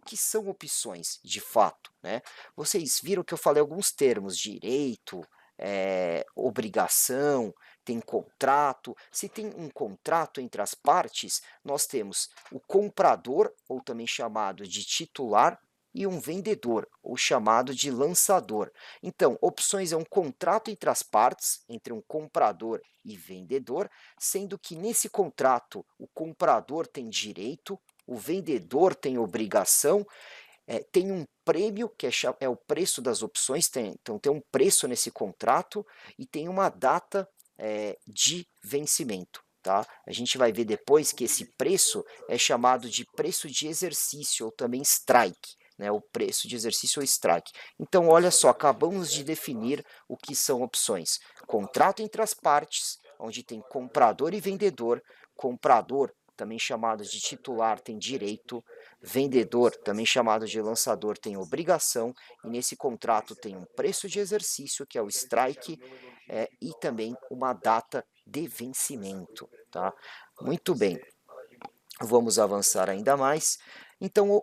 que são opções, de fato, né? Vocês viram que eu falei alguns termos, direito, obrigação, tem contrato. Se tem um contrato entre as partes, nós temos o comprador, ou também chamado de titular, e um vendedor, ou chamado de lançador. Então, opções é um contrato entre as partes, entre um comprador e vendedor, sendo que nesse contrato o comprador tem direito, o vendedor tem obrigação, tem um prêmio, que é o preço das opções, então tem um preço nesse contrato e tem uma data de vencimento. Tá? A gente vai ver depois que esse preço é chamado de preço de exercício, ou também strike, né? O preço de exercício ou strike. Então, olha só, acabamos de definir o que são opções. Contrato entre as partes, onde tem comprador e vendedor. Comprador, também chamado de titular, tem direito. Vendedor, também chamado de lançador, tem obrigação, e nesse contrato tem um preço de exercício, que é o strike, e também uma data de vencimento. Tá? Muito bem, vamos avançar ainda mais. Então,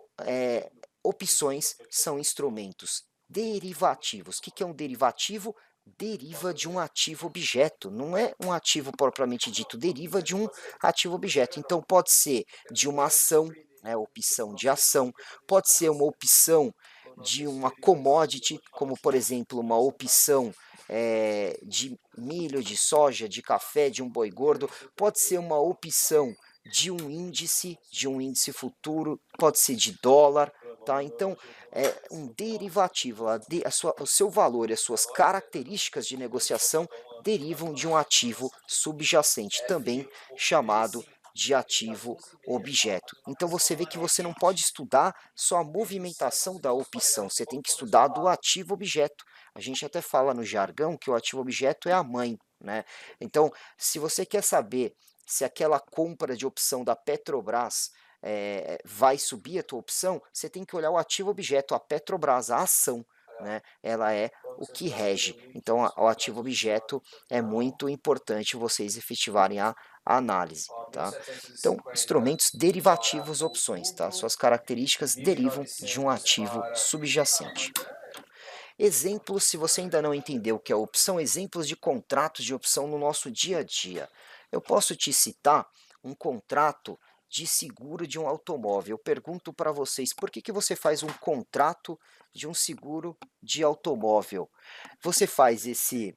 opções são instrumentos derivativos. O que é um derivativo? Deriva de um ativo objeto, não é um ativo propriamente dito, deriva de um ativo objeto. Então, pode ser de uma ação, né, opção de ação, pode ser uma opção de uma commodity, como por exemplo, uma opção de milho, de soja, de café, de um boi gordo, pode ser uma opção de um índice futuro, pode ser de dólar, tá? Então, é um derivativo, o seu valor e as suas características de negociação derivam de um ativo subjacente, também chamado de ativo objeto. Então você vê que você não pode estudar só a movimentação da opção, você tem que estudar do ativo objeto. A gente até fala no jargão que o ativo objeto é a mãe, né? Então, se você quer saber se aquela compra de opção da Petrobras vai subir a tua opção, você tem que olhar o ativo objeto, a Petrobras, a ação, né? Ela é o que rege. Então, o ativo objeto é muito importante vocês efetivarem a análise, tá? Então, instrumentos derivativos, opções, tá? Suas características derivam de um ativo subjacente. Exemplos, se você ainda não entendeu o que é opção, exemplos de contratos de opção no nosso dia a dia. Eu posso te citar um contrato de seguro de um automóvel. Eu pergunto para vocês, por que você faz um contrato de um seguro de automóvel? Você faz esse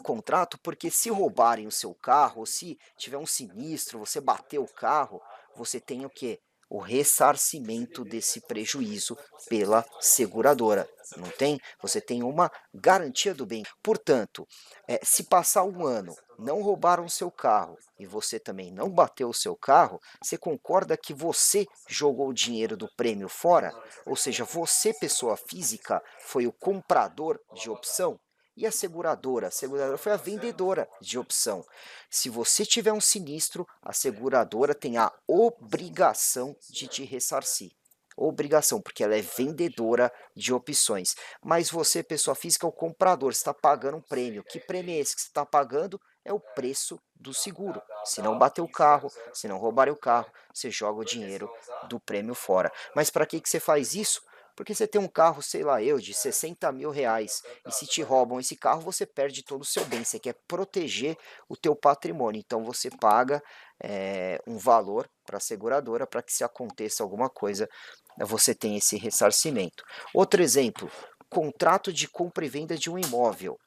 contrato porque se roubarem o seu carro, ou se tiver um sinistro, você bater o carro, você tem o quê? O ressarcimento desse prejuízo pela seguradora, não tem? Você tem uma garantia do bem. Portanto, se passar um ano, não roubaram o seu carro e você também não bateu o seu carro, você concorda que você jogou o dinheiro do prêmio fora? Ou seja, você, pessoa física, foi o comprador de opção? E a seguradora? A seguradora foi a vendedora de opção. Se você tiver um sinistro, a seguradora tem a obrigação de te ressarcir. Obrigação, porque ela é vendedora de opções. Mas você, pessoa física, é o comprador, está pagando um prêmio. Que prêmio é esse que você está pagando? É o preço do seguro. Se não bater o carro, se não roubar o carro, você joga o dinheiro do prêmio fora. Mas para que você faz isso? Porque você tem um carro, sei lá eu, de 60 mil reais, e se te roubam esse carro, você perde todo o seu bem. Você quer proteger o teu patrimônio, então você paga um valor para a seguradora para que se aconteça alguma coisa, você tem esse ressarcimento. Outro exemplo, contrato de compra e venda de um imóvel.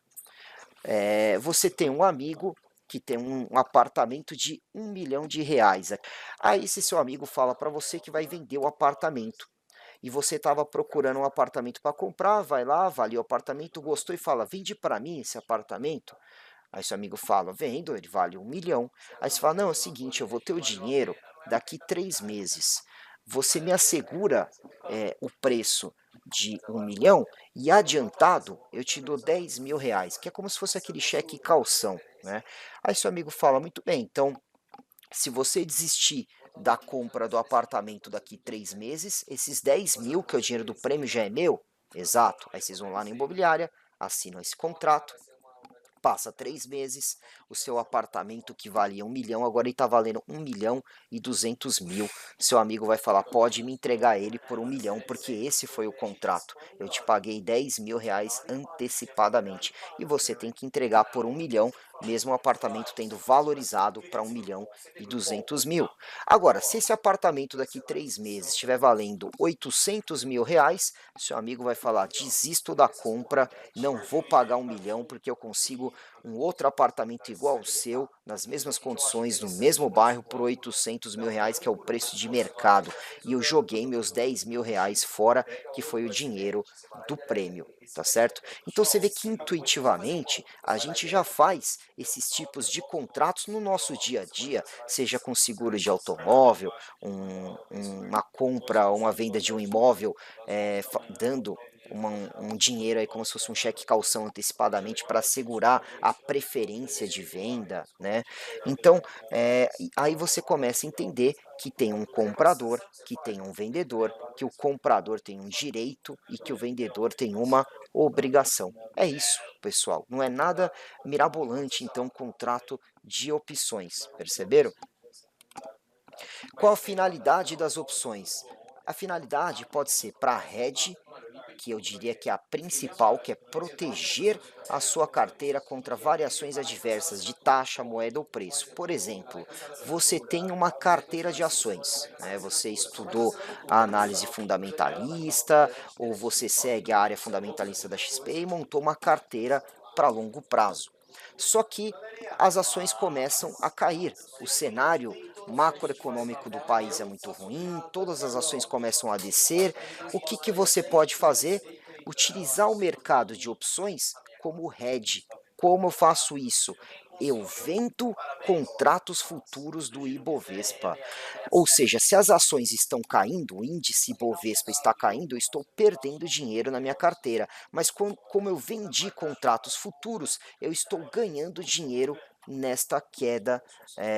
Você tem um amigo que tem um apartamento de R$ 1 milhão. Aí esse seu amigo fala para você que vai vender o apartamento. E você estava procurando um apartamento para comprar, vai lá, avalia o apartamento, gostou e fala, vende para mim esse apartamento? Aí seu amigo fala, vendo, ele vale 1 milhão. Aí você fala, não, é o seguinte, eu vou ter o dinheiro daqui 3 meses. Você me assegura o preço de 1 milhão e adiantado eu te dou R$ 10 mil, que é como se fosse aquele cheque calção, né? Aí seu amigo fala, muito bem, então se você desistir da compra do apartamento daqui 3 meses, esses 10 mil, que é o dinheiro do prêmio, já é meu? Exato. Aí vocês vão lá na imobiliária, assinam esse contrato, Passa 3 meses, o seu apartamento que valia 1 milhão, agora ele está valendo 1.200.000. Seu amigo vai falar, pode me entregar ele por 1 milhão, porque esse foi o contrato. Eu te paguei 10.000 reais antecipadamente e você tem que entregar por 1 milhão, mesmo o apartamento tendo valorizado para 1.200.000. Agora, se esse apartamento daqui 3 meses estiver valendo 800.000 reais, seu amigo vai falar, desisto da compra, não vou pagar 1 milhão, porque eu consigo um outro apartamento igual ao seu, nas mesmas condições, no mesmo bairro, por 800.000 reais, que é o preço de mercado. E eu joguei meus 10.000 reais fora, que foi o dinheiro do prêmio, tá certo? Então você vê que intuitivamente a gente já faz esses tipos de contratos no nosso dia a dia, seja com seguro de automóvel, uma compra ou uma venda de um imóvel, dando um dinheiro aí como se fosse um cheque calção antecipadamente para assegurar a preferência de venda, né? Então, aí você começa a entender que tem um comprador, que tem um vendedor, que o comprador tem um direito e que o vendedor tem uma obrigação. É isso, pessoal. Não é nada mirabolante, então, contrato de opções, perceberam? Qual a finalidade das opções? A finalidade pode ser para hedge, que eu diria que é a principal, que é proteger a sua carteira contra variações adversas de taxa, moeda ou preço. Por exemplo, você tem uma carteira de ações, né? Você estudou a análise fundamentalista, ou você segue a área fundamentalista da XP e montou uma carteira para longo prazo. Só que as ações começam a cair, o cenário macroeconômico do país é muito ruim, todas as ações começam a descer. O que, que você pode fazer? Utilizar o mercado de opções como hedge. Como eu faço isso? Eu vendo contratos futuros do Ibovespa. Ou seja, se as ações estão caindo, o índice Ibovespa está caindo, eu estou perdendo dinheiro na minha carteira. Mas como eu vendi contratos futuros, eu estou ganhando dinheiro nesta queda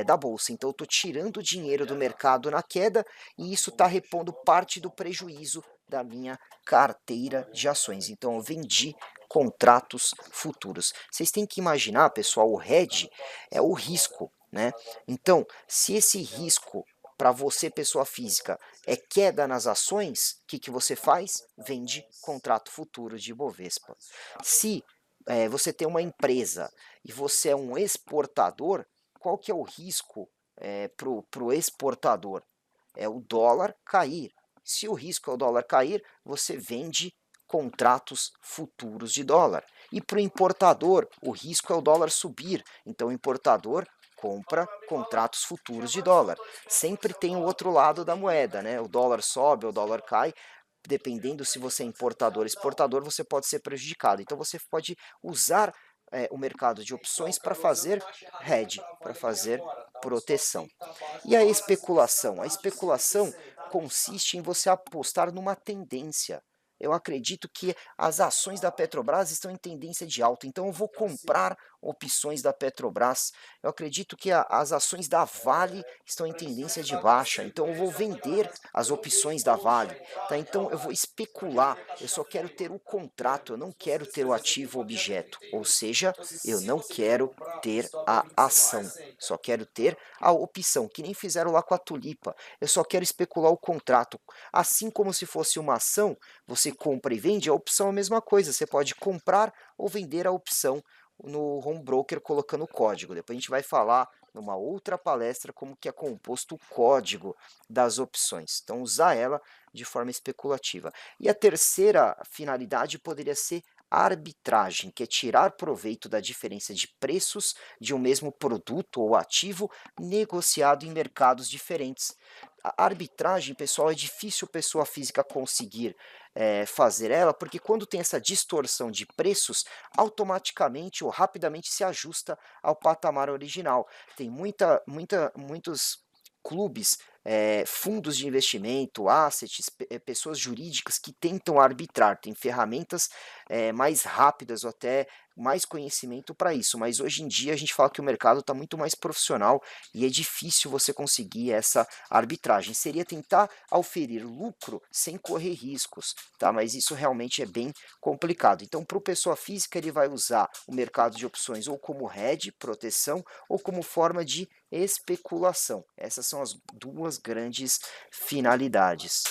da bolsa. Então, eu estou tirando dinheiro do mercado na queda e isso está repondo parte do prejuízo da minha carteira de ações. Então, eu vendi contratos futuros. Vocês têm que imaginar, pessoal, o hedge é o risco, né? Então, se esse risco para você, pessoa física, é queda nas ações, o que, que você faz? Vende contrato futuro de Ibovespa. Se você tem uma empresa e você é um exportador, qual que é o risco para o exportador? É o dólar cair. Se o risco é o dólar cair, você vende contratos futuros de dólar. E para o importador, o risco é o dólar subir. Então o importador compra contratos futuros de dólar. Sempre tem o outro lado da moeda, né? O dólar sobe, o dólar cai. Dependendo se você é importador ou exportador, você pode ser prejudicado. Então você pode usar o mercado de opções para fazer hedge, para fazer proteção. E a especulação? A especulação consiste em você apostar numa tendência. Eu acredito que as ações da Petrobras estão em tendência de alta, então eu vou comprar opções da Petrobras. Eu acredito que as ações da Vale estão em tendência de baixa, então eu vou vender as opções da Vale. Tá? Então eu vou especular, eu só quero ter o contrato, eu não quero ter o ativo objeto, ou seja, eu não quero ter a ação, só quero ter a opção, que nem fizeram lá com a Tulipa. Eu só quero especular o contrato. Assim como se fosse uma ação, você compra e vende, a opção é a mesma coisa. Você pode comprar ou vender a opção no home broker colocando o código. Depois a gente vai falar numa outra palestra como que é composto o código das opções. Então usar ela de forma especulativa. E a terceira finalidade poderia ser arbitragem, que é tirar proveito da diferença de preços de um mesmo produto ou ativo negociado em mercados diferentes. A arbitragem, pessoal, é difícil pessoa física conseguir fazer ela, porque quando tem essa distorção de preços, automaticamente ou rapidamente se ajusta ao patamar original. Tem muitos clubes, fundos de investimento, assets, pessoas jurídicas que tentam arbitrar, tem ferramentas mais rápidas ou até mais conhecimento para isso, mas hoje em dia a gente fala que o mercado está muito mais profissional e é difícil você conseguir essa arbitragem. Seria tentar auferir lucro sem correr riscos, tá? Mas isso realmente é bem complicado. Então, para o pessoa física, ele vai usar o mercado de opções ou como hedge, proteção, ou como forma de especulação. Essas são as duas grandes finalidades.